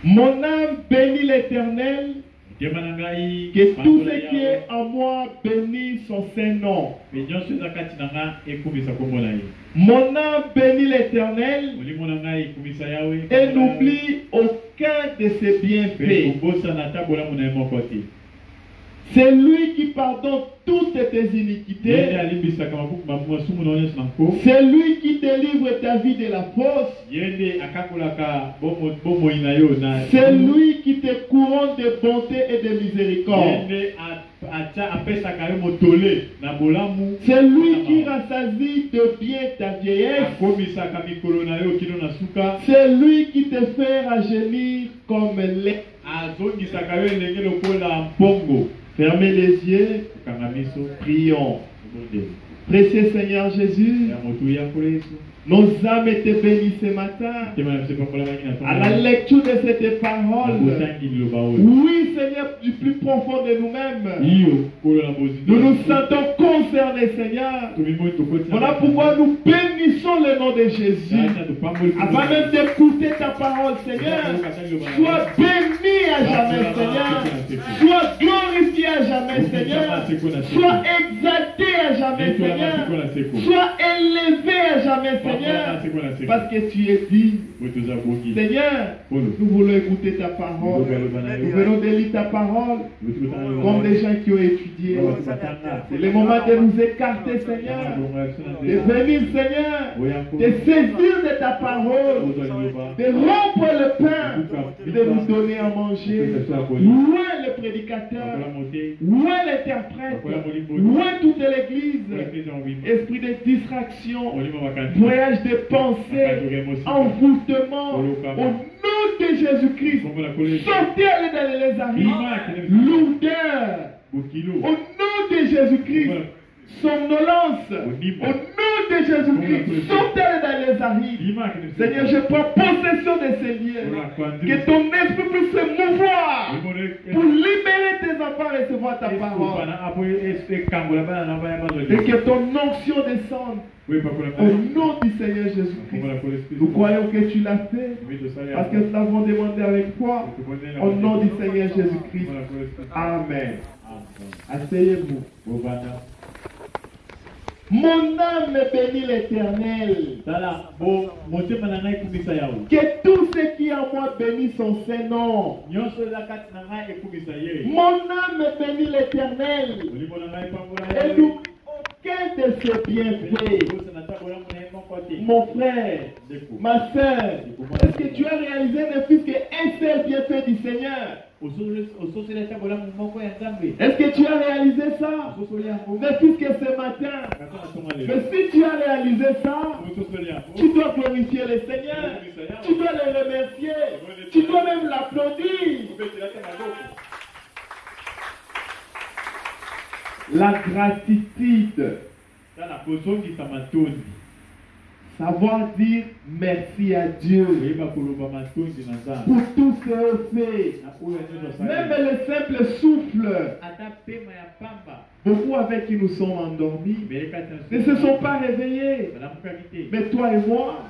Mon âme bénit l'Éternel, que tout ce qui est en moi bénit son Saint-Nom. Mon âme bénit l'Éternel et n'oublie aucun de ses bienfaits. C'est lui qui pardonne toutes tes iniquités. C'est lui qui délivre ta vie de la fosse. C'est lui qui te couronne de bonté et de miséricorde. C'est lui qui rassasie de bien ta vieillesse. C'est lui qui te fait rajeunir comme lait. Fermez les yeux, prions. Précieux Seigneur Jésus, nos âmes étaient bénies ce matin à la lecture de cette parole. Oui Seigneur, du plus profond de nous-mêmes, nous nous sentons concernés Seigneur. Voilà pourquoi nous bénissons le nom de Jésus. Avant même d'écouter ta parole Seigneur, sois béni à jamais Seigneur. Sois glorifié à jamais Seigneur. Sois exalté à jamais Seigneur. Sois élevé à jamais Seigneur. Parce que tu es dit, Seigneur, nous voulons écouter ta parole. Nous venons de lire ta parole comme des gens qui ont étudié. C'est le moment de nous écarter, Seigneur, de venir, Seigneur, de saisir de ta parole, de rompre le pain, de nous donner à manger. Où est le prédicateur? Où est l'interprète? Où est toute l'église? Esprit de distraction, voyage de pensée, envoûtement, au nom de Jésus-Christ, sortez-les dans les arrêts, lourdeur, au nom de Jésus-Christ, somnolence, au nom de Jésus-Christ, sortez-les dans les arrêts. Seigneur, je prends possession de ces lieux, que ton esprit puisse se mouvoir pour libérer tes enfants et recevoir ta parole, et que ton onction descende. Au nom du Seigneur Jésus-Christ, nous croyons que tu l'as fait, parce que nous l'avons demandé avec foi, au nom du Seigneur Jésus-Christ. Amen. Asseyez-vous. Mon âme bénit l'Éternel. Que tout ce qui en moi bénit son Saint-Nom. Mon âme bénit l'Éternel. Et nous aucun de ses bienfaits. Mon frère, ma soeur, est-ce que tu as réalisé ne fût qu'un seul bienfait du Seigneur? Est-ce que tu as réalisé ça? Ne fût que ce matin. Mais si tu as réalisé ça, tu dois glorifier le Seigneur. Tu dois le remercier. Tu dois même l'applaudir. La gratitude. Savoir dire merci à Dieu pour tout ce fait. Même le simple souffle. Beaucoup avec qui nous sommes endormis ne se sont pas réveillés. Mais toi et moi,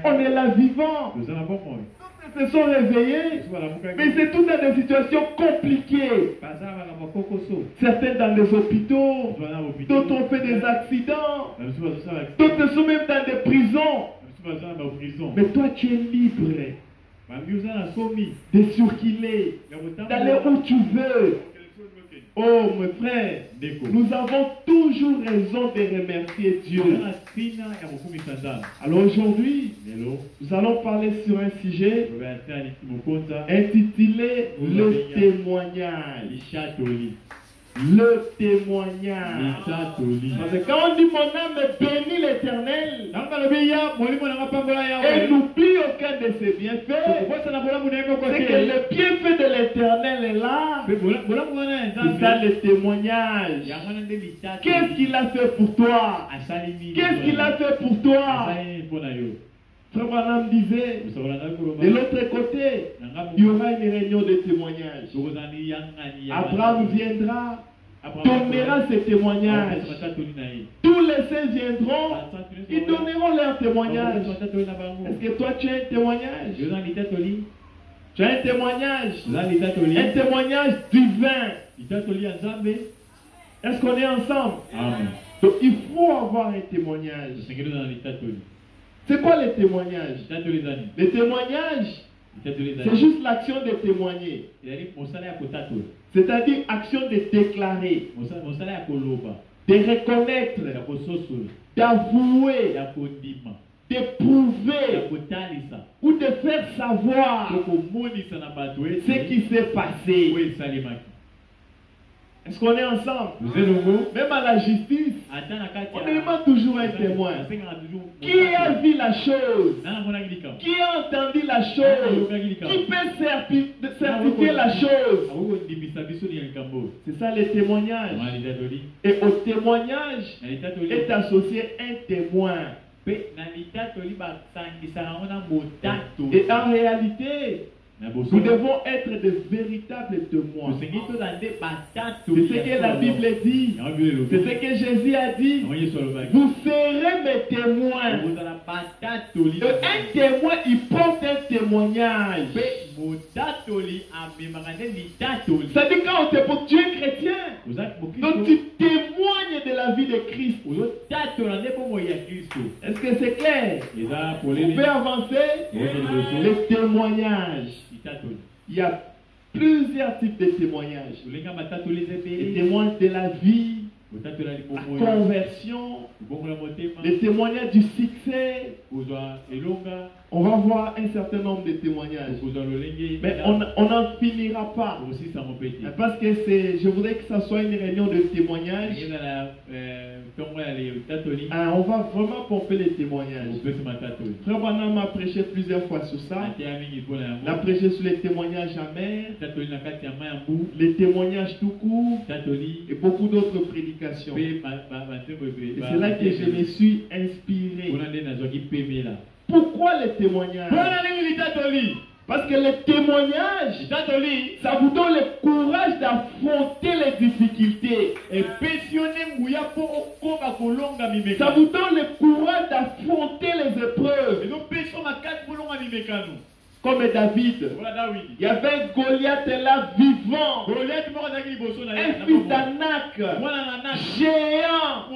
on est là vivants. Se sont réveillés, mais c'est toutes des situations compliquées. Certains dans les hôpitaux, d'autres ont fait des accidents, d'autres sont même dans des prisons. Mais toi tu es libre de circuler, d'aller où tu veux. Oh mes frères, nous avons toujours raison de remercier Dieu. Alors aujourd'hui, nous allons parler sur un sujet intitulé le témoignage. Le témoignage. Parce que quand on dit mon âme bénit l'Éternel et n'oublie aucun de ses bienfaits, c'est que le bienfait de l'Éternel est là. C'est ça le témoignage. Qu'est-ce qu'il a fait pour toi? Qu'est-ce qu'il a fait pour toi? Frère Branham disait, de l'autre côté, il y aura une réunion de témoignages. Abraham viendra, donnera ses témoignages. Tous les saints viendront, ils donneront leur témoignage. Est-ce que toi tu as un témoignage? Tu as un témoignage. Un témoignage divin. Est-ce qu'on est ensemble? Amen. Donc il faut avoir un témoignage. C'est quoi les témoignages? Les témoignages, c'est juste l'action de témoigner. C'est-à-dire action de déclarer, de reconnaître, d'avouer, d'éprouver ou de faire savoir ce qui s'est passé. Est-ce qu'on est ensemble? Même à la justice, on demande toujours un témoin. Qui a vu la chose? Qui a entendu la chose? Qui peut certifier la chose? C'est ça les témoignages. Et au témoignage est associé un témoin. Et en réalité, nous devons être de véritables témoins. C'est ce que la Bible dit. C'est ce que Jésus a dit. Vous serez mes témoins. Un témoin, il porte un témoignage. C'est-à-dire quand on te porte, tu es chrétien. Donc tu témoignes de la vie de Christ. Est-ce que c'est clair? On peut avancer. Les témoignages. Il y a plusieurs types de témoignages. Les témoins de la vie, la conversion, les témoignages du succès. On va voir un certain nombre de témoignages. Mais on n'en finira pas. Parce que je voudrais que ça soit une réunion de témoignages. On va vraiment pomper les témoignages. Frère Branham m'a prêché plusieurs fois sur ça. Il a prêché sur les témoignages amers, les témoignages tout court et beaucoup d'autres prédications. Et c'est là que je me suis inspiré. Pourquoi les témoignages? Parce que les témoignages, ça vous donne le courage d'affronter les difficultés. Ça vous donne le courage d'affronter les épreuves. Comme David, il y avait un Goliath là vivant, un fils d'Anak, géant,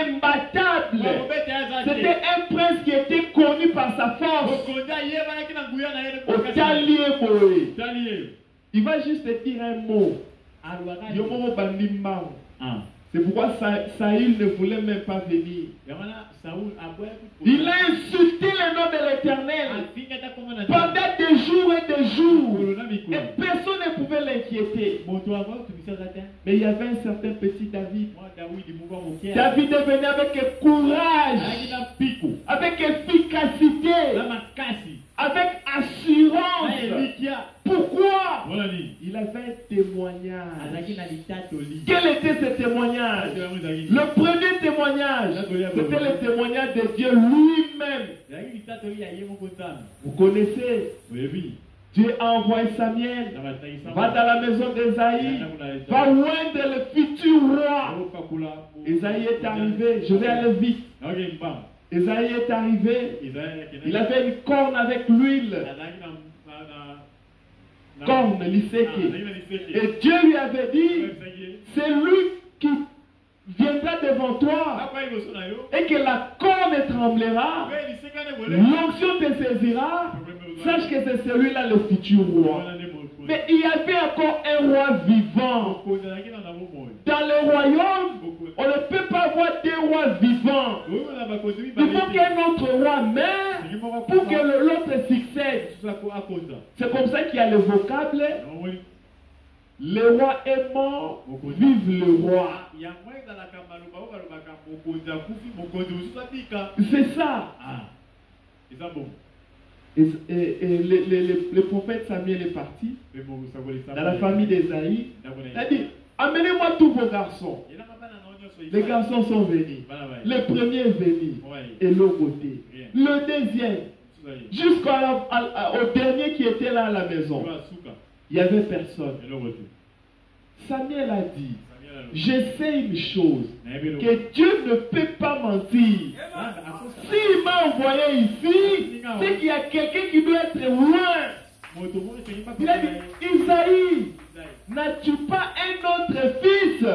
imbattable. C'était un prince qui était connu par sa force. Il va juste te dire un mot. C'est pourquoi Saül ne voulait même pas venir. Il a insulté le nom de l'Éternel pendant des jours et des jours. Et personne ne pouvait l'inquiéter. Mais il y avait un certain petit David. David est venu avec courage, avec efficacité, avec assurance. Pourquoi? Il avait un témoignage. Quel était ce témoignage? Le premier témoignage, c'était le témoignage de Dieu lui-même. Vous connaissez? Dieu a envoyé Samuel. Va dans la maison d'Ésaïe. Va oindre le futur roi. Ésaïe est arrivé. Je vais aller vite. Ésaïe est arrivé. Il avait une corne avec l'huile. Corne, l'Isséké. Et Dieu lui avait dit, c'est lui qui viendra devant toi et que la corne tremblera, l'onction te saisira, sache que c'est celui-là le futur roi. Mais il y avait encore un roi vivant. Dans le royaume, on ne peut pas avoir deux rois vivants. Il faut qu'un autre roi meure pour que l'autre succède. C'est comme ça qu'il y a le vocable. Le roi est mort, vive le roi. C'est ça. Et le prophète Samuel est parti dans la famille d'Ésaïe. Il a dit, amenez-moi tous vos garçons. Les garçons sont venus. Le premier est venu et l'autre côté. Le deuxième, jusqu'au dernier qui était là à la maison. Il n'y avait personne. Samuel a dit, je sais une chose, que Dieu ne peut pas mentir. S'il m'a envoyé ici, c'est qu'il y a quelqu'un qui doit être loin. Il a dit, Isaïe, n'as-tu pas un autre fils?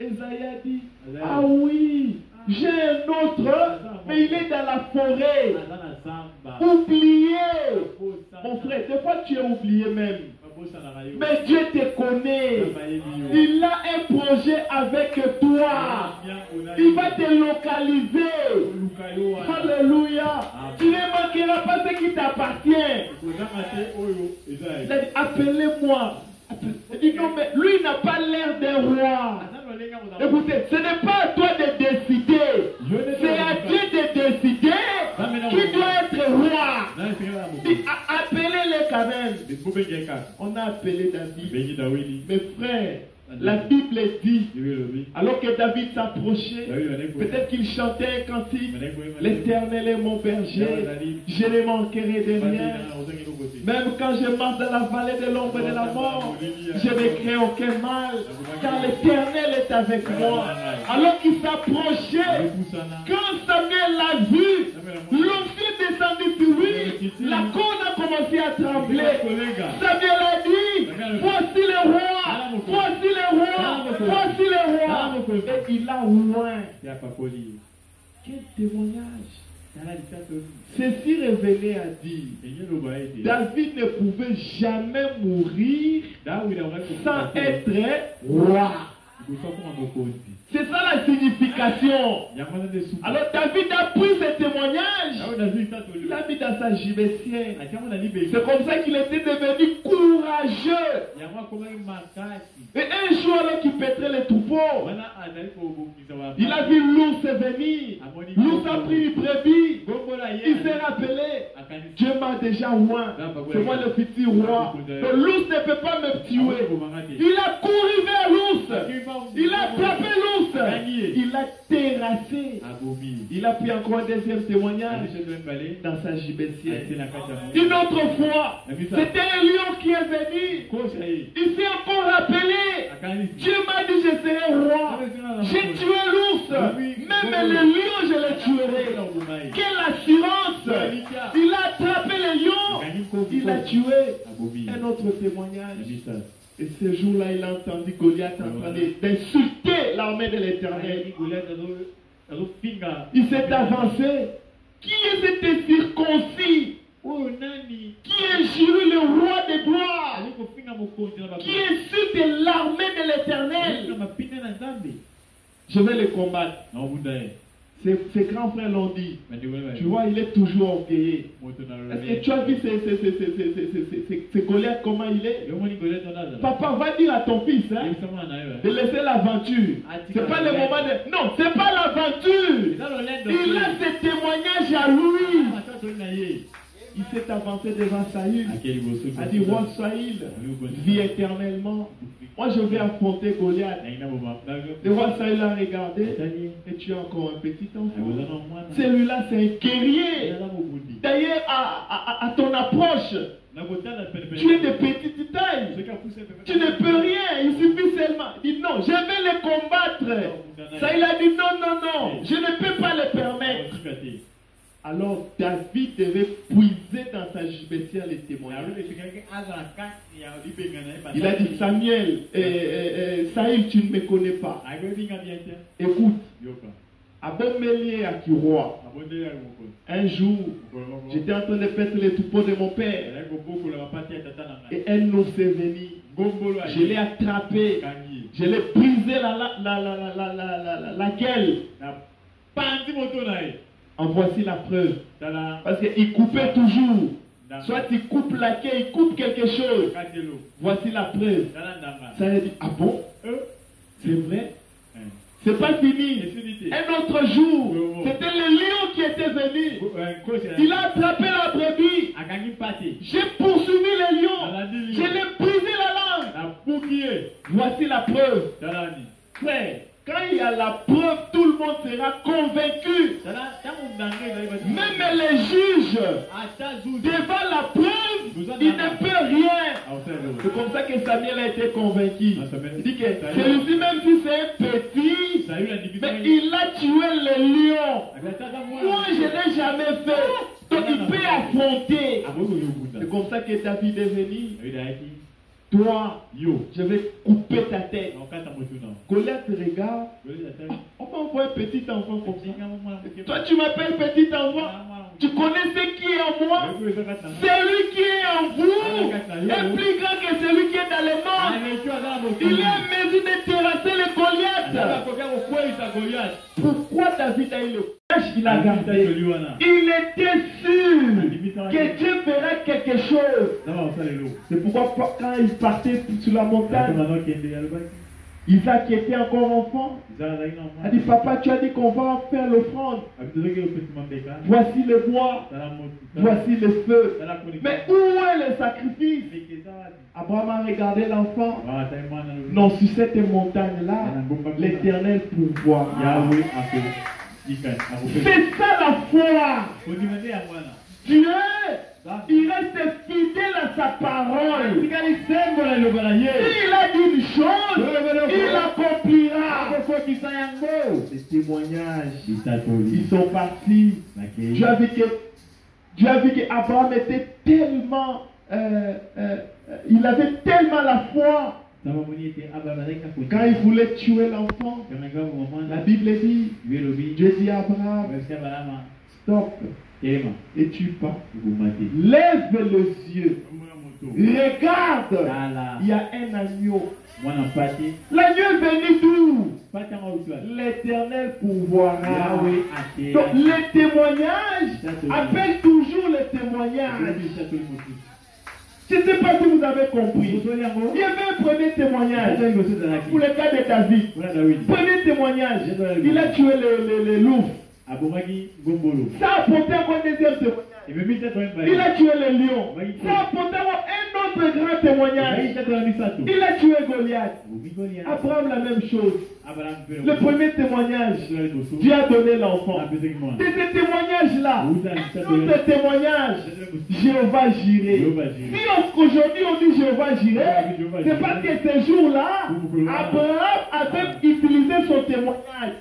Isaïe a dit, ah oui, j'ai un autre, mais il est dans la forêt. Oublié. Mon frère, des fois tu es oublié même. Mais Dieu te connaît. Il a un projet avec toi. Il va te localiser. Alléluia. Tu ne manqueras pas ce qui t'appartient. Il a dit, appelez-moi. Il dit non, mais lui n'a pas l'air d'un roi. Écoutez, ce n'est pas à toi de décider. C'est à Dieu de décider qui doit être roi. Appelez-les quand même. On a appelé David. Mes frères, la Bible dit, alors que David s'approchait, peut-être qu'il chantait un cantique, l'Éternel est mon berger, je ne manquerai de rien. Même quand je marche dans la vallée de l'ombre de la mort, je ne crains aucun mal, car l'Éternel est avec moi. Alors qu'il s'approchait, quand Samuel l'a vu, l'office descendu sur lui, la côte a commencé à trembler. Samuel a dit, voici le roi, voici le roi, voici le roi. Et il a loin. Quel témoignage. Ceci révélé a dit, David ne pouvait jamais mourir sans être roi. C'est ça la signification. Alors David a pris ce témoignage, il l'a mis dans sa gibecière. C'est comme ça qu'il était devenu courageux. Et un jour, alors qu'il pèterait les troupeaux, il a vu l'ours venir. L'ours a pris une brebis. Il s'est rappelé, Dieu m'a déjà loin. C'est moi le futur roi. L'ours ne peut pas me tuer. Il a couru vers l'ours. Il a attrapé l'ours. Il a terrassé. Il a pris encore un deuxième témoignage dans sa gibecière. Une autre fois, c'était un lion qui est venu. Il s'est encore rappelé. Dieu m'a dit je serai roi. J'ai tué l'ours. Même le lion je le tuerai. Quelle assurance. Il a attrapé le lion. Il a tué. Un autre témoignage. Et ce jour-là, il a entendu Goliath en train d'insulter l'armée de l'Éternel. Il s'est avancé. Qui est cet circoncis? Qui est juré le roi des gloires? Qui est issu de l'armée de l'Éternel? Je vais le combattre. Ses grands frères l'ont dit. Tu vois, il est toujours orgueilleux. Est-ce que tu as vu ces Goliath, comment il est? Papa, va dire à ton fils de laisser l'aventure. C'est pas le moment de... Non, c'est pas l'aventure. Il a ses témoignages à lui. Il s'est avancé devant Saül. Il a dit, roi Saül, vis éternellement. Moi, je vais affronter Goliath. Le roi Saül a regardé. Et tu es encore un petit enfant. Celui-là, c'est un guerrier. D'ailleurs, à ton approche, tu es de petite taille. Tu ne peux rien. Il suffit seulement. Il dit non, je vais le combattre. Saül a dit non, non, non. Je ne peux pas le permettre. Alors David devait puiser dans sa gibecière les témoignages. Il a dit Samuel, Saül, tu ne me connais pas. Écoute, Abomelier à Kiroa. Un jour, j'étais en train de pète les troupeaux de mon père. Et un ours est venu. Je l'ai attrapé. Je l'ai brisé la gueule. En voici la preuve. Parce qu'il coupait toujours. Soit il coupe la queue, il coupe quelque chose. Voici la preuve. Ça a dit, ah bon? C'est vrai? C'est pas fini. Un autre jour, c'était le lion qui était venu. Il a attrapé la brebis. J'ai poursuivi le lion. Je l'ai brisé la langue. Voici la preuve. Frère, quand il y a la preuve, tout le monde sera convaincu. Même les juges, devant la preuve, il ne peut rien. C'est comme ça que Samuel a été convaincu. Il dit que celui-ci, même si c'est un petit, mais il a tué le lion. Moi, je ne l'ai jamais fait. Donc il peut affronter. C'est comme ça que David est venu. Toi, je vais couper ta tête. Goliath regarde. On va envoyer un petit enfant comme ça. Toi, tu m'appelles petit enfant. Tu connais ce qui est en moi. Celui qui est en vous est plus grand que celui qui est dans le monde. Il est en mesure de terrasser le Goliath. Pourquoi David a eu le courage? Il a gardé. Il était sûr que Dieu ferait quelque chose. C'est pourquoi quand il partait sur la montagne, Isaac était encore enfant. Il a dit, papa, tu as dit qu'on va faire l'offrande. Voici le bois. Voici le feu. Mais où est le sacrifice? Abraham a regardé l'enfant. Non, sur cette montagne-là, l'Éternel pourvoira. C'est ça la foi. Dieu, il reste fidèle à sa parole. S'il a dit une chose, il accomplira. Les témoignages, ils sont partis. Dieu a vu qu'Abraham était tellement, il avait tellement la foi. Quand il voulait tuer l'enfant, la Bible dit, Dieu dit à Abraham, stop. Et tue pas. Lève les yeux. Regarde. Il y a un agneau. L'agneau est venu d'où? L'Éternel pourvoira. Donc les témoignages appellent toujours les témoignages. Je ne sais pas si vous avez compris. Il y avait un premier témoignage pour le cas de David. Premier témoignage. Il a tué les loups. Ça a apporté un deuxième témoignage. Il a tué les lions. Ça a apporté un autre grand témoignage. Il a tué Goliath. Abraham, la même chose. Le premier témoignage, Dieu a donné l'enfant. De ce témoignage-là, tout ce témoignage, Jéhovah Jireh. Si aujourd'hui on dit Jéhovah Jireh, c'est parce que ce jour-là, Abraham avait utilisé son témoignage.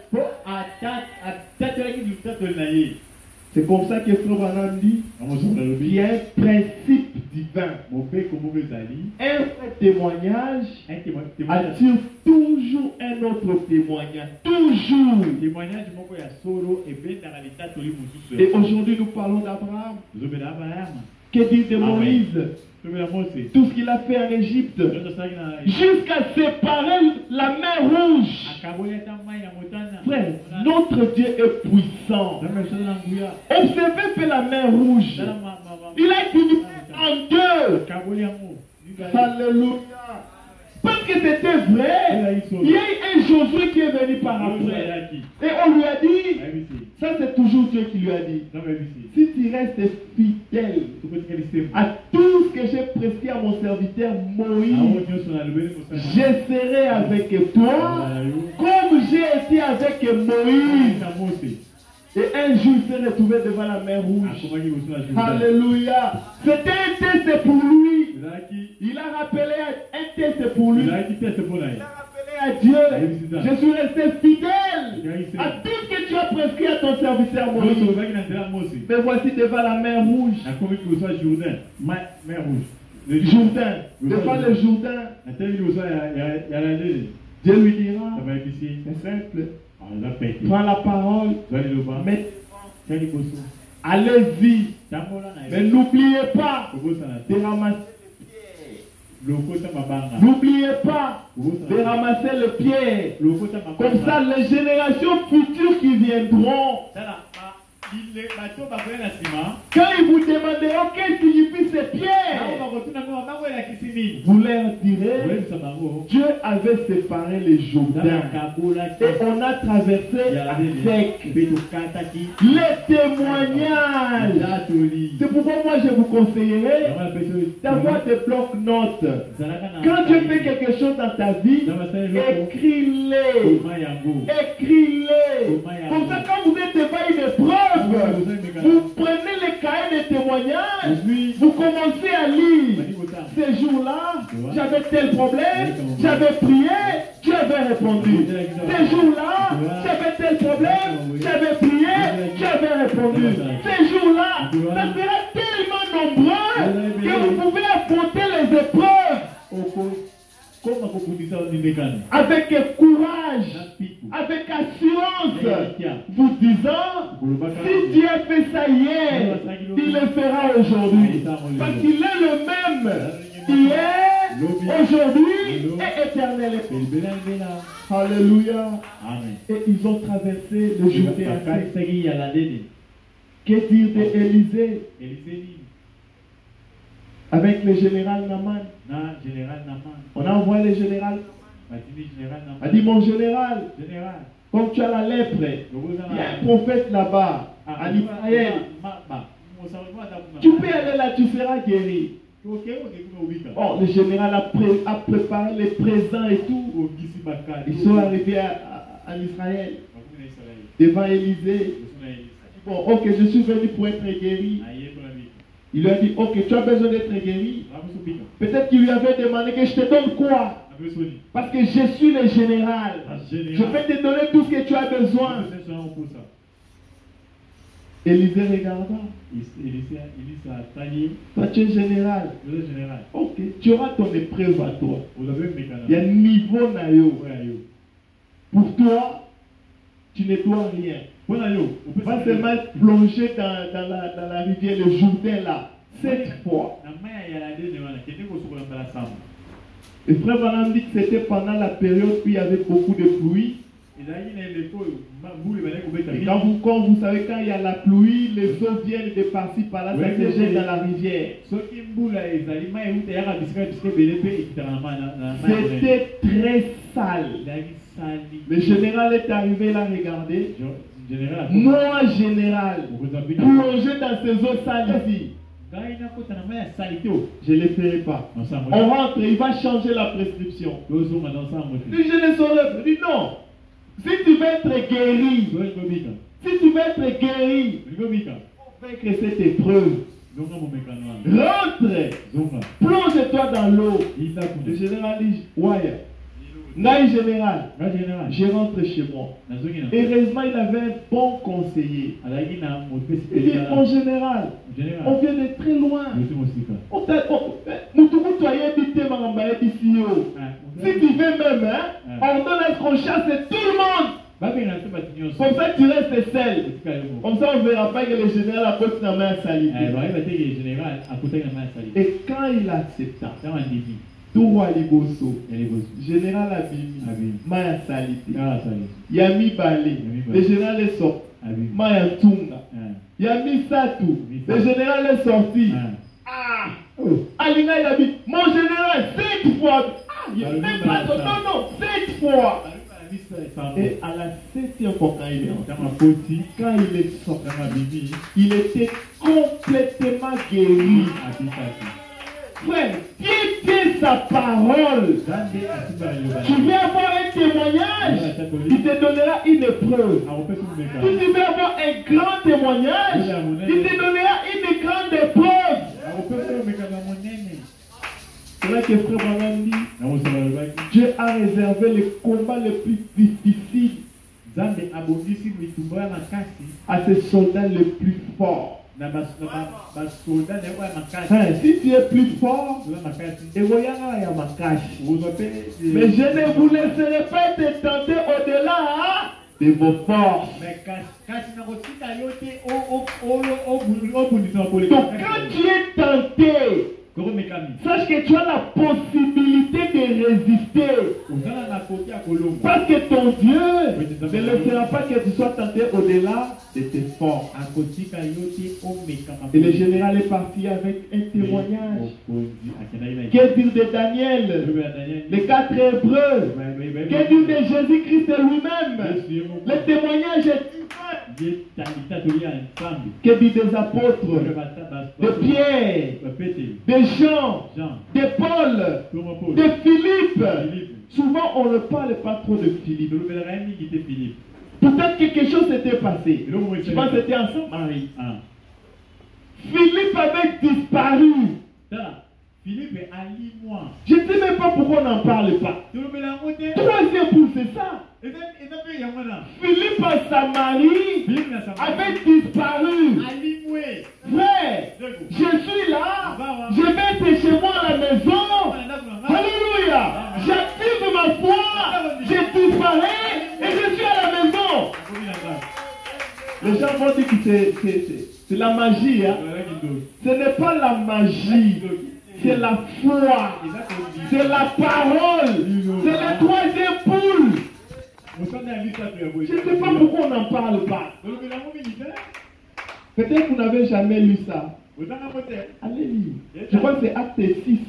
C'est comme ça que Frère Branham dit qu'il y a un principe divin. Un témoignage attire toujours un autre témoignage. Toujours. Et aujourd'hui nous parlons d'Abraham. Que dit de Moïse? Tout ce qu'il a fait en Égypte, jusqu'à séparer la mer Rouge. Frère, notre Dieu est puissant. Observez que la mer Rouge, il a divisé en deux. Alléluia. Parce que c'était vrai, il y a eu un Josué qui est venu par après. Et on lui a dit, ça c'est toujours Dieu qui lui a dit, si tu restes fidèle à tout ce que j'ai prescrit à mon serviteur Moïse, je serai avec toi comme j'ai été avec Moïse. Et un jour il s'est retrouvé devant la mer Rouge. Alléluia. C'était un test pour lui. Il a rappelé un test pour lui. Il a rappelé à Dieu, je suis resté fidèle à tout ce que tu as prescrit à ton serviteur Moïse. Mais voici devant la mer Rouge. Le Jourdain. Devant le Jourdain. Dieu lui dira, c'est simple. Prends la parole. Allez-y. Mais n'oubliez pas de ramasser. N'oubliez pas de ramasser le pied. Comme ça, les générations futures qui viendront, quand ils vous demanderont qu'est-ce qui signifie ces pierres, vous leur direz, Dieu avait séparé les Jourdains et on a traversé avec les témoignages. C'est pourquoi moi je vous conseillerais d'avoir des blocs-notes. Quand Dieu fait quelque chose dans ta vie, écris-les. Écris-les. Comme ça, quand vous êtes devant une épreuve, vous prenez les cahiers de témoignages, vous commencez à lire. Ces jours-là, j'avais tel problème, j'avais prié, Dieu avait répondu. Ces jours-là, j'avais tel problème, j'avais prié, Dieu avait répondu. Ces jours-là, ça sera tellement nombreux que vous pouvez affronter les épreuves avec courage, avec assurance, vous disant, si Dieu a fait ça hier, il le fera aujourd'hui. Parce qu'il est le même hier, aujourd'hui et éternel. Alléluia. Et ils ont traversé le Jourdain. Que dire d'Élisée avec le général Naman? On a envoyé le général. A dit, mon général, comme tu as la lèpre, il y a un prophète là-bas, en Israël. Tu peux aller là, tu seras guéri. Oh, le général a préparé les présents et tout. Ils sont arrivés en Israël, devant Élisée. Bon, ok, je suis venu pour être guéri. Il lui a dit, ok, tu as besoin d'être guéri. Peut-être qu'il lui avait demandé que je te donne quoi? Parce que je suis le général. Je vais te donner tout ce que tu as besoin. Élisée regarda. Toi, tu es général. Ok, tu auras ton épreuve à toi. Il y a un niveau naïo. Pour toi, tu ne dois rien. Va seulement plonger dans la rivière, le Jourdain là, 7 fois. Et frère Branham dit que c'était pendant la période où il y avait beaucoup de pluie. Et quand vous savez, quand il y a la pluie, les eaux viennent de par-ci par-là, ça se jette dans la rivière. C'était très sale. Le général est arrivé là, regardez. Moi, général, plongé dans ces eaux sales ici. Je ne le ferai pas. On rentre, il va changer la prescription. Je ne saurais pas. Dis non. Si tu veux être guéri, pour vaincre cette épreuve, rentre, plonge-toi dans l'eau. Le général dit, ouais. Naï général, je rentre chez moi. Heureusement, il avait un bon conseiller. Il dit, mon général, on vient de très loin. Si tu veux même, on donne à ce qu'on chasse tout le monde. Comme ça, tu restes seul. Comme ça, on ne verra pas que le général a posé la main à Salite. Et quand il accepta, tout roi Liboso, général Abimi, Maya Salite, Yami Balé, le général est sorti, Maya Tunga, Yami Satou, le général est sorti. Alina il a dit, mon général, 7 fois. Même pas non, 7 fois. Et à la 7e fois quand il est entré, quand il est sorti, il était complètement guéri. Frère, qui tient sa parole? Tu veux avoir un témoignage, il te donnera une épreuve. Si tu veux avoir un grand témoignage, il te donnera une grande épreuve. C'est là que frère Branham dit, Dieu a réservé le combat le plus difficile à ses soldats les plus forts. Si tu es plus fort, mais je ne vous laisserai pas te tenter au-delà de vos forces. Donc quand tu es tenté, sache que tu as la possibilité de résister. Parce que ton Dieu ne laissera pas que tu sois tenté au-delà de tes forces. Et le général est parti avec un témoignage. Que dire de Daniel, les 4 Hébreux? Que dire de Jésus-Christ lui-même? Le témoignage est que dit des apôtres, de Pierre, de Jean, de Paul, de Philippe. Souvent on ne parle pas trop de Philippe. Peut-être quelque chose s'était passé. Je pense que c'était en Samarie. Philippe avait disparu. Philippe allie-moi. Je ne sais même pas pourquoi on n'en parle pas. Troisième point, c'est ça. Philippe à Samarie avait disparu. Frère, je suis là. Je vais être chez moi à la maison. Alléluia. J'active ma foi. Je disparais et je suis à la maison. Les gens vont dire que c'est la magie. Hein? Ce n'est pas la magie. C'est la foi. C'est la parole. C'est la troisième poule. Je ne sais pas pourquoi on n'en parle pas. Peut-être que vous n'avez jamais lu ça. Allez lire. Je crois que c'est Acte 6.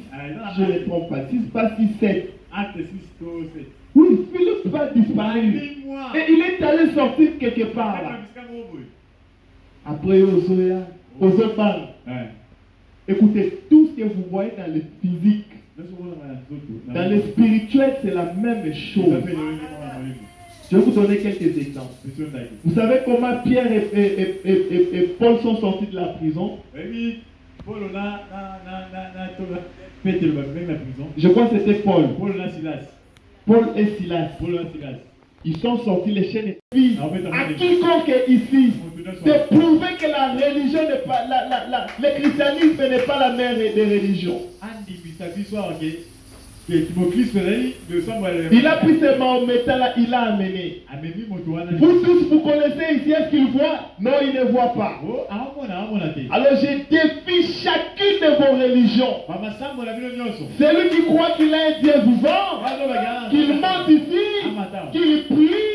Je ne me trompe pas. 6, pas 6, 7. Acte 6, 7. Oui, Philippe va disparaître. Et il est allé sortir quelque part là. Après, aux autres. Écoutez, tout ce que vous voyez dans le physique, dans le spirituel, c'est la même chose. Je vais vous donner quelques exemples. Vous savez comment Pierre et Paul sont sortis de la prison? Je crois que c'était Paul. Paul et Silas. Ils sont sortis, les chaînes et filles. À quiconque est ici, de prouver que la religion n'est pas, le christianisme n'est pas la mère des religions. Il a pris ce mahométan là, il l'a amené. Vous tous, vous connaissez ici, est-ce qu'il voit? Non, il ne voit pas. Alors je défie chacune de vos religions. Celui qui croit qu'il a un Dieu vivant, qu'il monte ici, qu'il prie,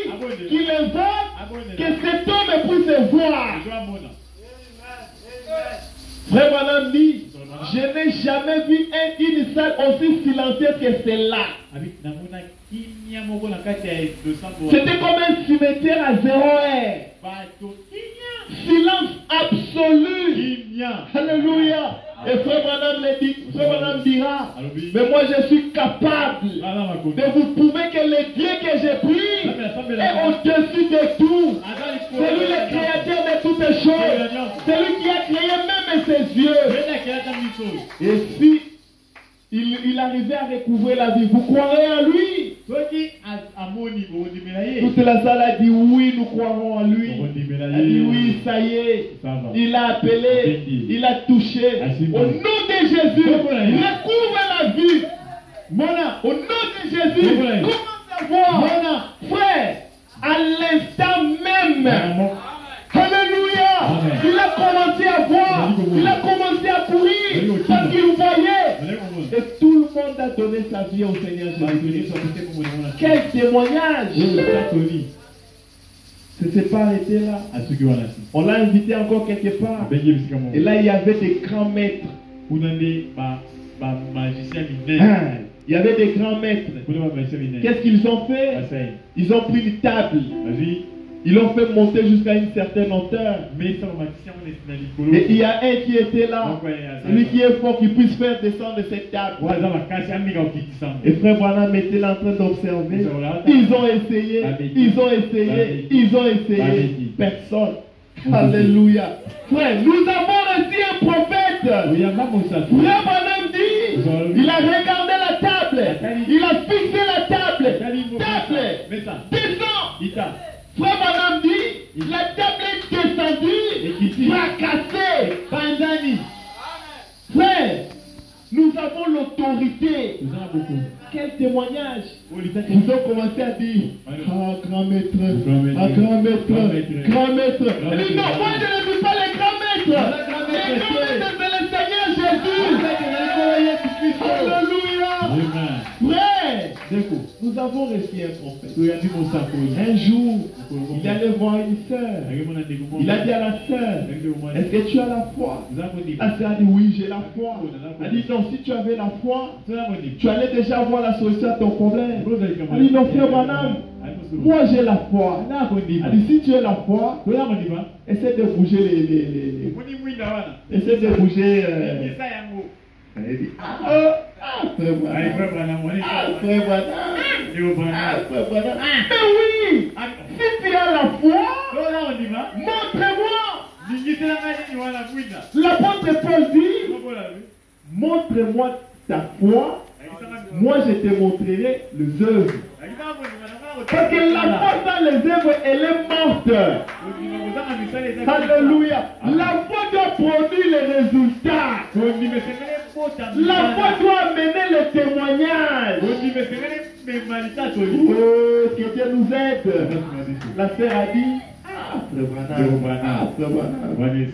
qu'il invoque, que cet homme puisse voir. Frère Madame dit, je n'ai jamais vu une salle aussi silencieuse que celle-là. C'était comme un cimetière à 0 heure. Silence absolu. Alléluia. Et frère Madame dira, mais moi je suis capable de vous prouver que le Dieu que j'ai pris est au-dessus de tout. C'est lui le créateur de toutes les choses. C'est lui qui a créé même ses yeux. Et si il arrivait à recouvrer la vie, vous croirez en lui? Toute la salle a dit oui, nous croirons en lui. Elle a dit oui, ça y est. Il a appelé, il a touché. Au nom de Jésus, recouvre la vie. Au nom de Jésus, commence à voir. Frère, à l'instant même. Alléluia. Il a commencé à voir. Il a commencé à courir. Parce qu'il voyait. Et tout le monde a donné sa vie au Seigneur Jésus. Quel témoignage. Ça ne s'est pas arrêté là. On l'a invité encore quelque part. Et là, il y avait des grands maîtres. Il y avait des grands maîtres. Qu'est-ce qu'ils ont fait? Ils ont pris une table. Ils l'ont fait monter jusqu'à une certaine hauteur. Et il y a un qui était là. Celui qui est fort, qui puisse faire descendre cette table. Et frère Branham était là en train d'observer. Ils ont essayé. Ils ont essayé. Ils ont essayé. Personne. Alléluia. Frère, nous avons reçu un prophète. Frère Branham dit, il a regardé la table. Il a fixé la table. Table. Descends. Frère Madame dit, la table est descendue, fracassée. Frère, nous avons l'autorité. Quel témoignage. Ils ont commencé à dire, ah, grand maître, ah, grand maître, grand maître. Il dit, non, moi je ne suis pas le grand maître. Le grand maître, c'est le Seigneur Jésus. Alléluia. Frère, nous avons reçu un prophète. Un jour, il allait voir une sœur. Il a dit à la sœur, est-ce que tu as la foi? La sœur a dit, oui, j'ai la foi. Elle a dit, non, si tu avais la foi, tu allais déjà voir la solution à ton problème. Elle a dit, non, frère Madame, moi j'ai la foi. Elle a dit, si tu as la foi, essaie de bouger les... Essaie de bouger... Elle dit, frère Branham. Mais oui, si tu as la foi, montre-moi. L'apôtre Paul dit, montre-moi ta foi, moi je te montrerai les œuvres. Parce que la foi dans les œuvres, elle est morte. Alléluia. La foi doit produire les résultats. La foi doit amener le témoignage. Oh, que Dieu nous aide. La sœur a dit,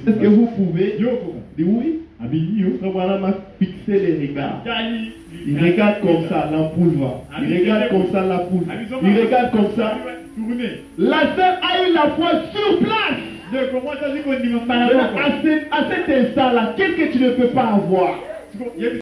est-ce que vous pouvez dire oui? Frère Branham a fixé les regards. Il regarde comme ça, l'ampoule va. Il regarde comme ça, la poule. Il regarde comme ça. La sœur a eu la foi sur place. À cet instant-là, qu'est-ce que tu ne peux pas avoir?